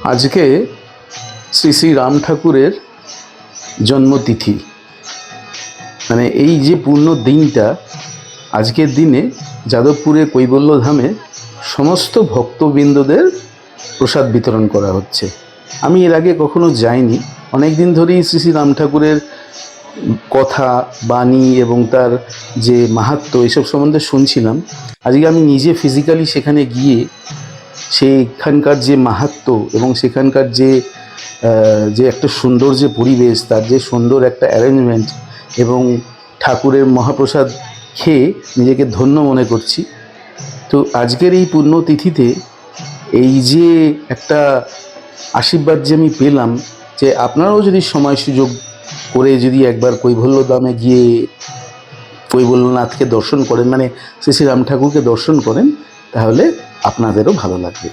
আজকে শ্রী শ্রী রাম ঠাকুরের জন্মতিথি, মানে এই যে পূর্ণ দিনটা, আজকের দিনে যাদবপুরের কৈবল্য ধামে সমস্ত ভক্তবৃন্দদের প্রসাদ বিতরণ করা হচ্ছে। আমি এর আগে কখনো যাইনি, অনেক দিন ধরেই শ্রী শ্রী রাম ঠাকুরের কথা, বাণী এবং তার যে মাহাত্ম্য এসব সম্বন্ধে শুনছিলাম। আজকে আমি নিজে ফিজিক্যালি সেখানে গিয়ে সেখানকার যে মাহাত্ম্য এবং সেখানকার যে একটা সুন্দর যে পরিবেশ, তার যে সুন্দর একটা অ্যারেঞ্জমেন্ট এবং ঠাকুরের মহাপ্রসাদ খেয়ে নিজেকে ধন্য মনে করছি। তো আজকের এই পুণ্যতিথিতে এই যে একটা আশীর্বাদ যে আমি পেলাম, যে আপনারাও যদি সময় সুযোগ করে যদি একবার কৈবল্য ধামে গিয়ে কৈবল্যনাথকে দর্শন করেন, মানে শ্রী শ্রী রাম ঠাকুরকে দর্শন করেন, তাহলে আপনাদেরও ভালো লাগবে।